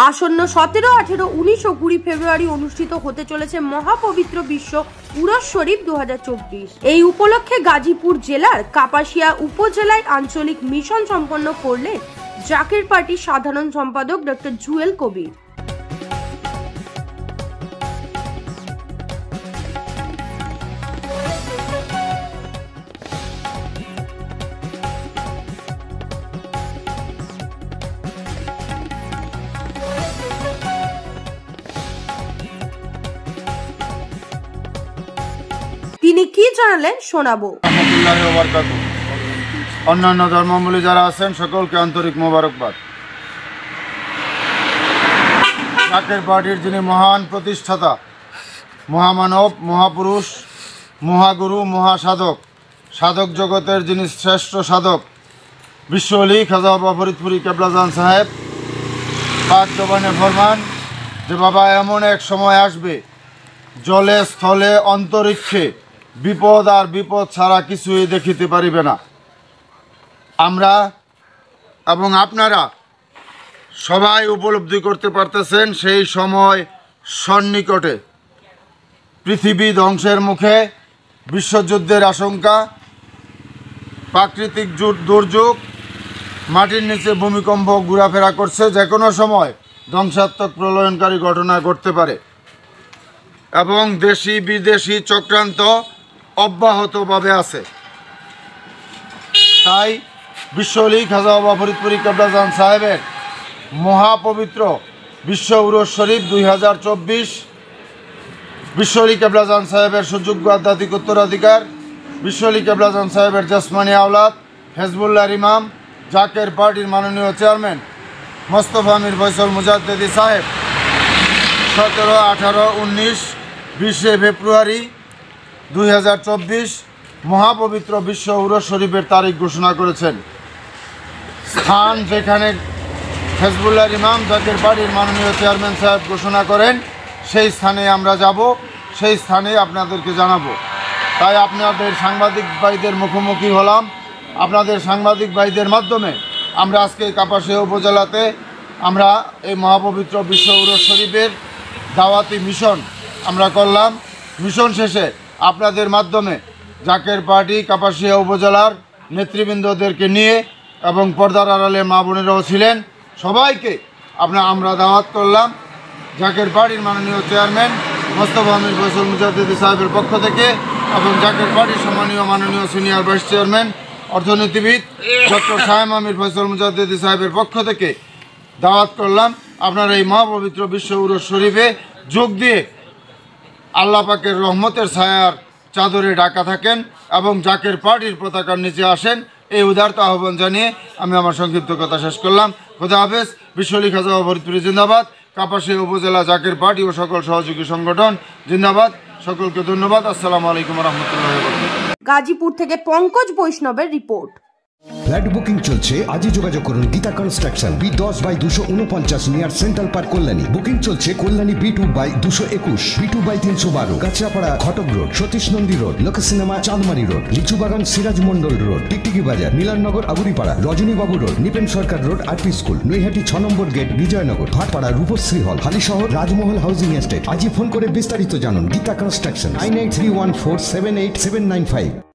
আসন্ন 17, 18, 19 ও 20 ফেব্রুয়ারি অনুষ্ঠিত হতে চলেছে মহাপবিত্র বিশ্ব উরস শরীফ 2024। এই উপলক্ষে গাজীপুর জেলার কাপাসিয়া উপজেলায় আঞ্চলিক মিশন সম্পন্ন করলেন জাকের পার্টির সাধারণ সম্পাদক ডক্টর জুয়েল কবির। তিনি কি জানালেন শোনাবো। অন্যান্য ধর্মাবলম্বী যারা আছেন সকলকে আন্তরিক মোবারকবাদ। জাকের পার্টির যিনি মহান প্রতিষ্ঠাতা, মহামানব, মহাপুরুষ, মহাগুরু, মহাসাধক, সাধক জগতের যিনি শ্রেষ্ঠ সাধক, বিশ্ব অলি খাজা বাবা ফরিদপুরি কেবলাজান সাহেব পাক জবানে ফরমান যে বাবা এমন এক সময় আসবে জলে স্থলে অন্তরিক্ষে বিপদ আর বিপদ ছাড়া কিছুই দেখিতে পারিবে না। আমরা এবং আপনারা সবাই উপলব্ধি করতে পারতেছেন সেই সময় সন্নিকটে। পৃথিবী ধ্বংসের মুখে, বিশ্বযুদ্ধের আশঙ্কা, প্রাকৃতিক দুর্যোগ, মাটির নিচে ভূমিকম্প ঘোরাফেরা করছে, যে কোনো সময় ধ্বংসাত্মক প্রলয়নকারী ঘটনা ঘটতে পারে এবং দেশি বিদেশি চক্রান্ত অব্যাহতভাবে আছে। তাই বিশ্ব অলি খাজা বাবা ফরিদপুরি কেবলাজান সাহেবের মহাপবিত্র বিশ্ব উরস শরীফ 2024, বিশ্ব অলি কেবলাজান সাহেবের সুযোগ্য আধ্যাত্মিক উত্তরাধিকার, বিশ্ব অলি কেবলাজান সাহেবের জসমানি আওলাদ হেজবুল্লাহর ইমাম, জাকের পার্টির মাননীয় চেয়ারম্যান মোস্তফা মির ফয়সল মুজাদ্দেদি সাহেব 17, 18, 19, 20 ফেব্রুয়ারি 2024 মহাপবিত্র বিশ্ব উরস শরীফের তারিখ ঘোষণা করেছেন। স্থান যেখানে হেজবুল্লাহর ইমাম, জাকের পার্টির মাননীয় চেয়ারম্যান সাহেব ঘোষণা করেন, সেই স্থানে আমরা যাব, সেই স্থানে আপনাদেরকে জানাবো। তাই আপনাদের সাংবাদিক ভাইদের মুখোমুখি হলাম। আপনাদের সাংবাদিক ভাইদের মাধ্যমে আমরা আজকে কাপাসিয়া উপজেলাতে আমরা এই মহাপবিত্র বিশ্ব উরস শরীফের দাওয়াতি মিশন আমরা করলাম। মিশন শেষে আপনাদের মাধ্যমে জাকের পার্টি কাপাসিয়া উপজেলার নেতৃবৃন্দদেরকে নিয়ে এবং পর্দার আড়ালে মা বোনেরাও ছিলেন, সবাইকে আমরা দাওয়াত করলাম জাকের পার্টির মাননীয় চেয়ারম্যান মোস্তফা মির ফয়সল মুজাদ্দেদি সাহেবের পক্ষ থেকে এবং জাকের পার্টির সম্মানীয় মাননীয় সিনিয়র ভাইস চেয়ারম্যান অর্থনীতিবিদ ডক্টর শাহেম আমির ফয়সল মুজাদ্দেদি সাহেবের পক্ষ থেকে দাওয়াত করলাম। আপনারা এই মহাপবিত্র বিশ্ব উরস শরীফে যোগ দিয়ে আল্লাহ পাকের রহমতের ছায়ার চাদরে ঢাকা থাকেন এবং জাকের পার্টির পতাকার নিচে আসেন, এই উদারত আহ্বান জানিয়ে আমি আমার সংক্ষিপ্ত কথা শেষ করলাম। খোদা হাফেজ। বিশ্ব অলি খাজা বাবা ফরিদপুরি জিন্দাবাদ। কাপাসিয়া উপজেলা জাকের পার্টি ও সকল সহযোগী সংগঠন জিন্দাবাদ। সকলকে ধন্যবাদ। আসসালামু আলাইকুম রহমতুল্লাহ। গাজীপুর থেকে পঙ্কজ বৈষ্ণবের রিপোর্ট। ফ্ল্যাট বুকিং চলছে, আজই যোগাযোগ করুন Gita construction, B10/249 near central park Kalyani. Booking চলছে কল্যাণী B2/221, B2/312, কাঁচরাপাড়া ঘটক রোড, সতীশ নন্দী রোড, লোক সিনেমা চাঁদমারি রোড, লিচুবাগান সিরাজ মন্ডল রোড, টিকটিকি বাজার, মিলননগর আবুরিপাড়া, রজনীবাবু রোড, নিপেন সরকার রোড, RP স্কুল, নৈহাটি 6 নম্বর গেট, বিজয়নগর, ভাটপাড়া রূপশ্রী হল, হালিশহর রাজমহল হাউজিং এস্টেট। আজই ফোন করে বিস্তারিত জানুন। গীতা কনস্ট্রাকশন 9831478795।